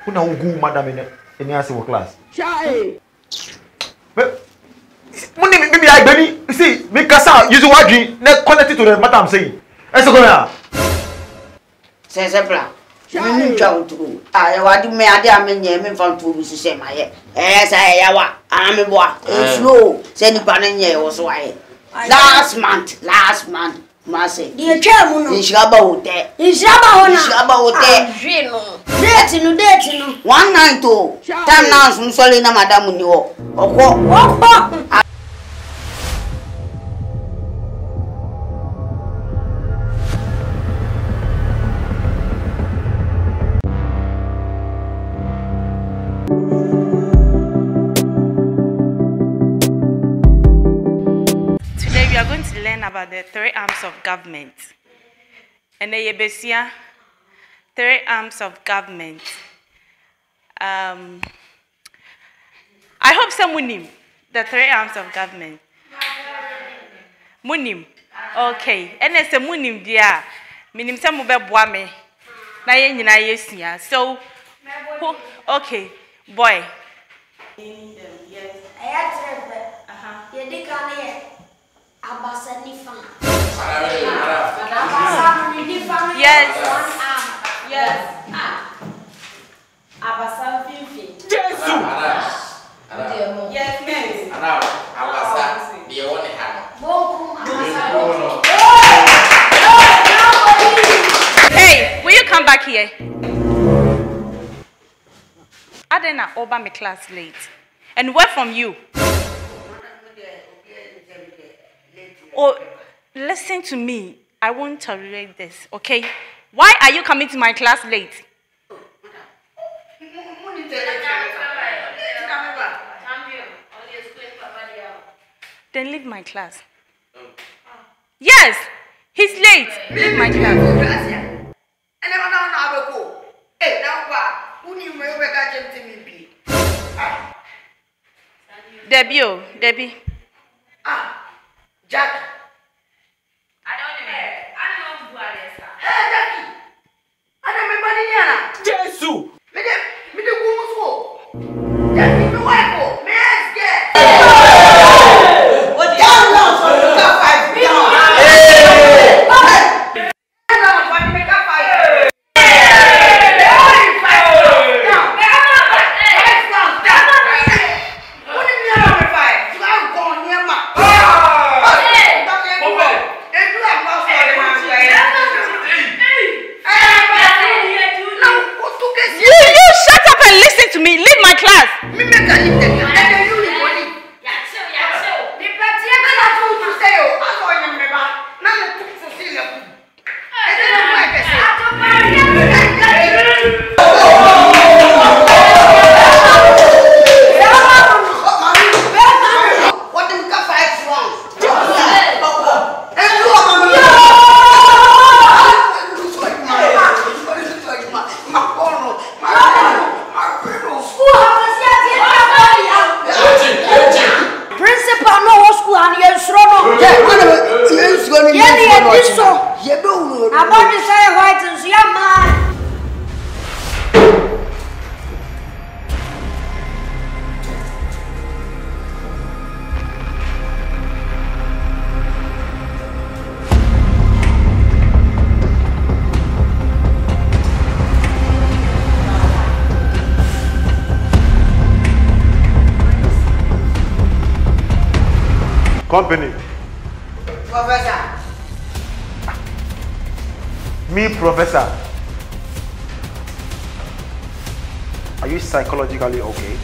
Who now go madam in the class? Chai. Money maybe I Benny. You see, me kasa use what dream not connected to the matter I'm saying. Let's go here. Say sepla. Me ncha to. Ah, ya wadi me ade amenye me fan to bi sise maye. Say ya wa. Ana me boa. Slow. Say ni pa na nye wo so aye. Last month. Mase. The chairman. Inshaba hotel. Inshaba hotel. Date no. One night to. Time now some sole na madam ni wo. Oko. Today we are going to learn about the 3 arms of government. And the Yebesia, 3 arms of government. I hope someone knew the 3 arms of government. Munim. Okay. And it's a munim dia. Minim some mube boame. Na ye nyina yesia. So okay, boy. Yes. Yes. Yes. Abasa Fifi. Jesus. Yes, miss. Abasa. Be one Hey, will you come back here? I didn't over my class late. And where from you? Oh, listen to me. I won't tolerate this, okay? Why are you coming to my class late? Then leave my class. Yes, he's late. Leave my class. Debbie. Jack. I don't know who are they. Hey, Jackie. I don't remember the Yana. Jesus. Me the go. Jackie, me wife. Me ask get. What down now for the car 5 down. Company. Professor. Me, professor. Are you psychologically okay?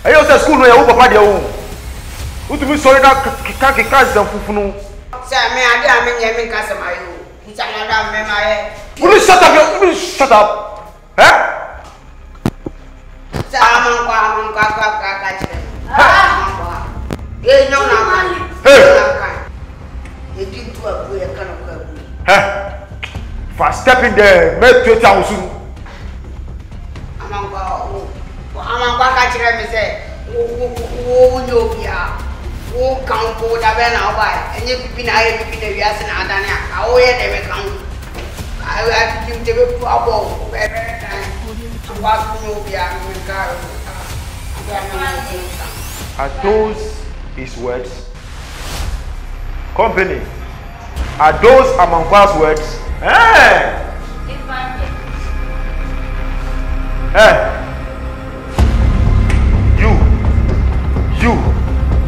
Are you at school where you papa dia o? Who to be sorry that can't them fufunu? Sir, me I mean customer you. It's another me. Will you shut up? Will you shut up? Eh? Sir, I'm hey, no, hey! You did to a boy, a kind of hey! Fast step in there, make 2,000. I'm back at you, say, oh, no, yeah. Oh, count for the Ben, I'll buy. And you been I have been a yes and Adania. Oh, yeah, they will come. I I give the trouble. Are those his words? Company. Are those Amankwa's words? Hey! Hey!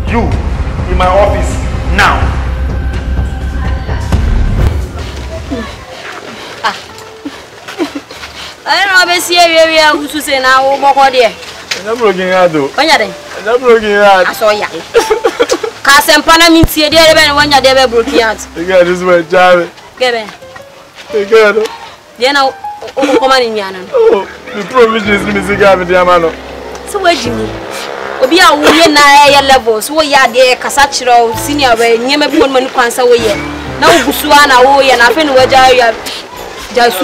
You in my office now. I don't know, see area who to say now, more dear. I'm looking at you. When you're there, I'm looking at I saw ya. Cassam Panamint, see a dear when you're there, broken out. you. Got this way, Charlie. Get it. You got it. Then now, come on in Yana. Oh, the provisions, Mr. Gavin Diamano. So, where Jimmy? Obi a wo ye na ya levels wo ya de kasa kire senior we nyema bi won kwansa wo ye na wo gusua na wo ye na afi no waja ya jasu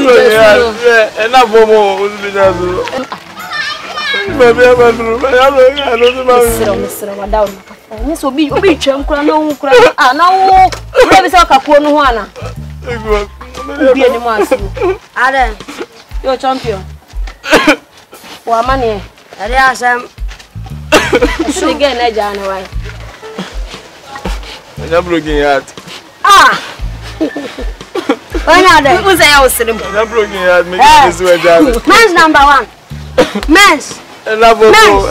na bomo o bi jasu baby abandru ya lo ma misro wada wo ni so obi twam kura na wo kura na wo kura bi se kakuo no ho ana obi ani mo asu ada yo champion wa mane ari asam so again na jana why I'm looking at when are they who say I was sitting I'm looking at me this way Charlie. Men's number 1 men's I don't know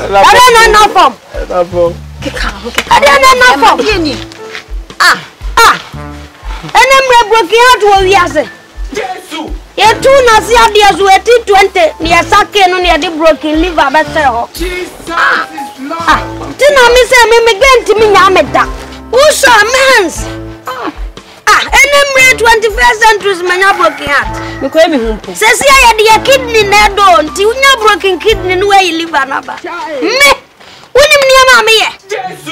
and I'm broken out what we are saying Jesus you two na see ideas we 20 near sake no near the broken liver better ho Jesus Tina me say me genti me nyameda. Who saw men's? Enemy 21st century manya broken heart. Me ko me humpo. Say ya de kidney na do nti unya broken kidney no way liver na ba. Me unim niam me ye.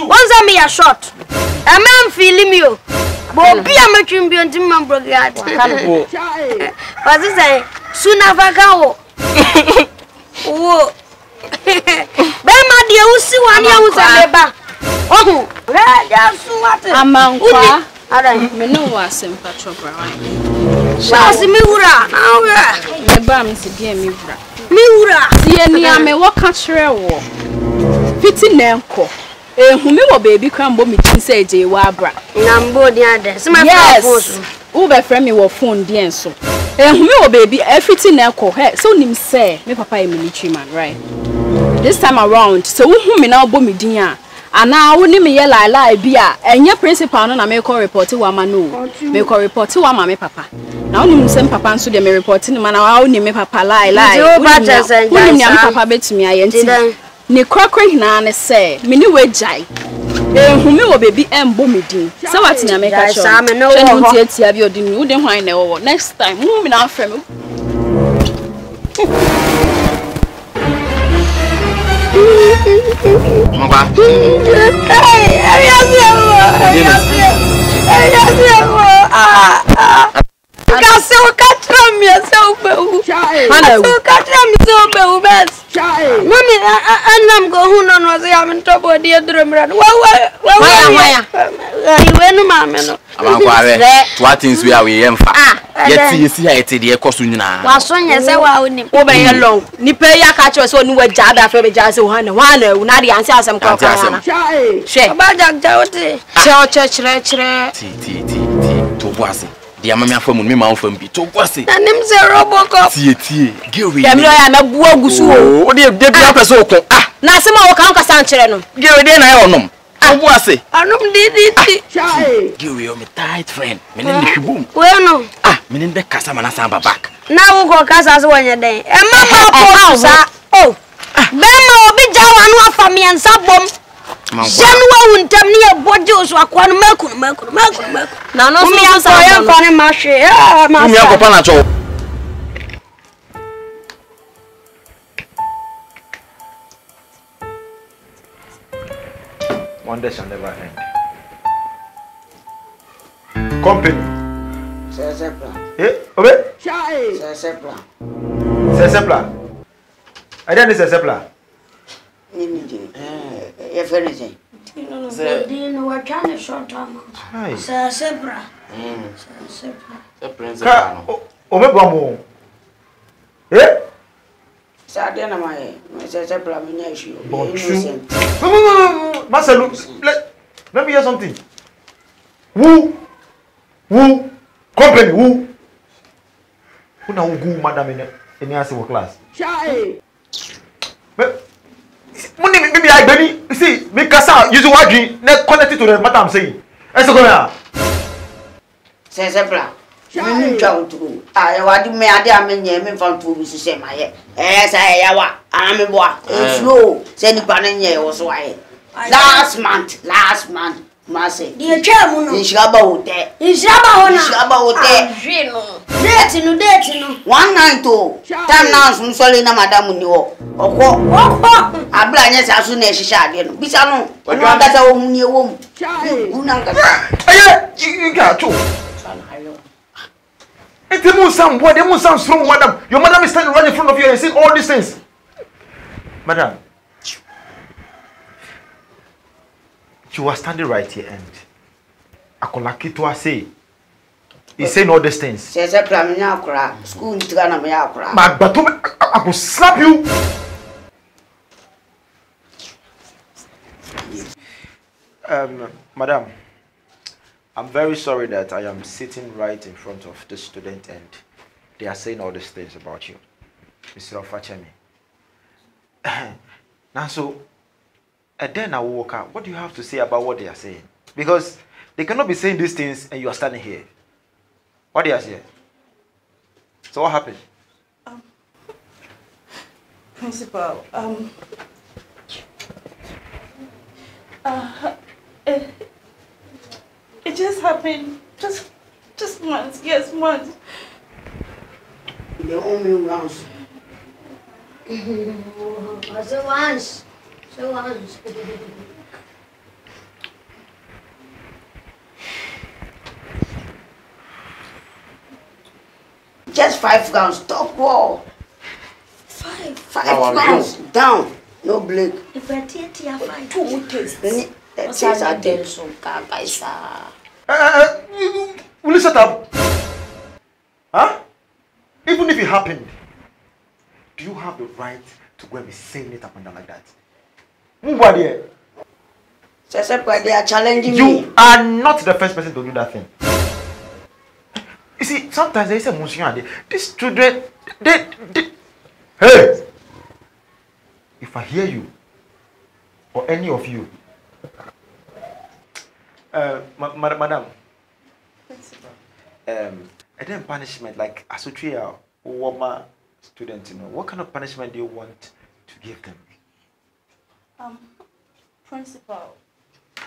Onza me ya short. A man feel me o. Bo bi a metwim bi nti man broken heart. Was it say sooner vaka wo. Wo Bema dia usi wani ya usaleba. Oh, ya suwate. Amankwa. Ara Me no wasem patro bra. Shasi mi wura. Awe. Me ba me se dia mi wura. Mi wura. Tie ni ame wo ka kire wo. Fiti na enko. Ehu me wo baby kran bo me tin se je wa abra. Na mbo di ade. Se ma yes. Who be friend me wo phone di enso. Ehu me wo baby everything na enko. He so nim say me papa e military man, right? This time around, so who me now bo me din a ana wo ni me ye lie bi a enye principal no na me call report wa ma no me call report wa ma me papa na woni mu sem papa nso de me report ni ma na wo ni me papa lie woni ni am papa betumi aye nti ni kwakwa hina ne say me ni wejai hu me wo baby embo me din say what ni ameka show enu nti atia bi odin wo de hwan na wo next time who me na afre me Mama. Kasi ukatra mi asaubehu. Ukatra mi asaubehu bes. Mami anam go huno no se amen tobo dia drumran. Waya. Iwenu mame no. Amankwa we. What things we are we emfa. Yeti si ha yeti de ekoso nyina. Wasonye se wa oni. Wo be ye long. Ni pe ya ka kire so ni wa ja da fe be ja se wo na una de anse asem kwa kwa. She. Ba jagja wote. Chire. Ti. To boase. Dia mama afamu me ma afam bi. To boase. Anim se roboko. Tie. Gewe. Ya mi no ya na bu agusu o. O de bia pese okon. Na asema wo kan ka san kire no. Gewe de na ye onom. To boase. Anum di. Gewe o me tight friend. Me ne hwibum. We no. Me ne be kasa mana samba back. Na wo go kasa so wonye den. E mama ko sa. Oh. Bema obi jawa no afa me ansa bom. Janwa untam ni e boje oso akwa no makunu. Na no so sa ya fa ne ma hwe. Ma Mi akopa na cho. Wonders shall never end. Company. Obe? Sesepla. I don't need Sesepla. We're trying to short term. Sesepla. Omebamo. Eh? Sadena my say plan issue. Marcelo, let me hear something. Who company who na ugu madam in your class. Chai. Money maybe I beni. You see, me kasa use what drink, not connected to the matter I'm saying. Let's go here. Say plan. Me twa to. Ah, wadi me ade amenye me fan to bi se ma ye. Say yawa, ana me boa. Slow. Say ni pa na nye wo so aye. Last month. Mase. Die twa mu no. Inshaba hotel. Inshaba hotel. Hwe no. Date no. One night to. Time now sun sole na madam ni wo. Okọ. Abla nya sa so na ehihia ade no. Bisa no. Onu agasa wo hu ni ewo mu. Una agasa. You got to. It won't sound boy, they won't sound strong, madam. Your madam is standing right in front of you and saying all these things. Madam, you are standing right here and Akolaki to say he's saying all these things. Say plan me akura. School ni tika na me akura. But I will slap you. Madam, I'm very sorry that I am sitting right in front of the student and they are saying all these things about you, Mr. Ofachemi. Now, so, and then I will walk out. What do you have to say about what they are saying? Because they cannot be saying these things and you are standing here. What do you say? So what happened? Principal, it just happened just once. Yes, once. The only once. So once. Just 5 rounds. Top wall. 5 rounds. Down. No break. If I take you 5. 2 tastes. That's a dead so kaisa. Will you shut up? Huh? Even if it happened, do you have the right to go and be saying it up and down like that? Move out here. They are challenging me. You are not the first person to do that thing. You see, sometimes they say, Monsieur, these children, they hey! If I hear you, or any of you, madam, and then punishment, like Asutria or Woma students, what kind of punishment do you want to give them? Principal,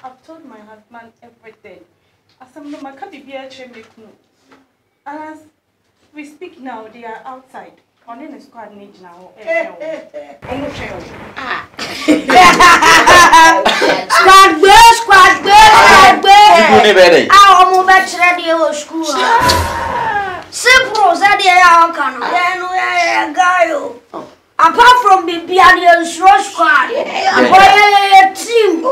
I've told my husband everything. And as we speak now, they are outside. On in the squad now. Squad bird. Our move back to the school. Simple, said the guy. Apart from the Bianian squad, a team.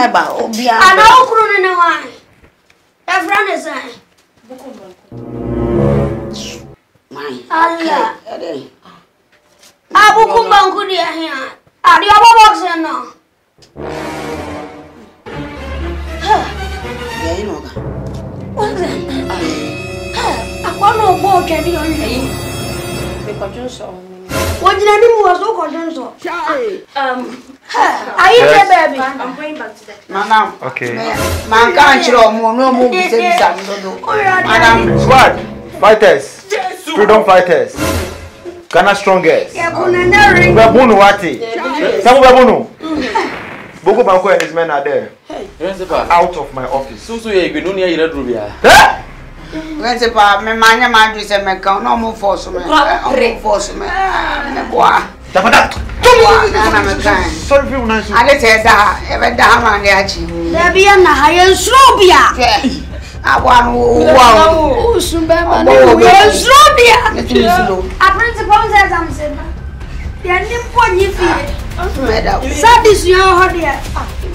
And all crew in the wine. Everyone is saying. Allah. Abu Kumbang could hear here. Are you box now? I want to go to the only. What did I do was so content? Are you there, baby? I'm going back to that. Mama. Okay. Man can't show no move. Madam. Squad, fighters, freedom fighters, Ghana strongest. Babunu Wati. Samu Babunu. Boko Banko and his men are there. Out of my office. So you don't need to do it. Principal, me manya man do say me can no move force me. Force me. Boy. Sorry for nice. I say that even da man dey achi. There be na higher slobia. Awan wow. Usumbe man. Slobia. A principal says I'm saying. They nim ponyi fi. Sadis you are here.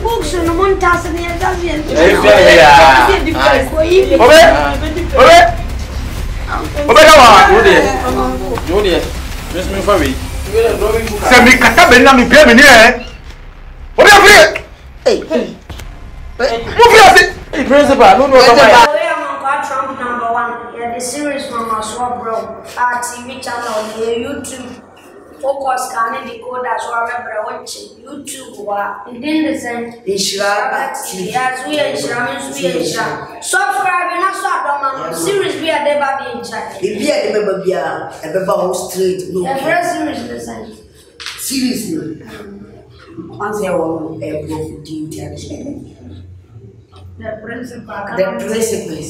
Books no montas ni Davian. Obedawa. You there? Miss me for me. Say me kata be na me pay me ni eh. Obi afre. Hey. Move here. Hey, principal, no. Trump #1. Yeah, the series from Aswa Bro. Our TV channel, YouTube. Focus can decoder so I remember watching YouTube within the same yes, we are subscribe and also series we are there in chat. If you are the baby, a baby straight. The first series the same. Seriously. Once I want a book, The principal. The principals.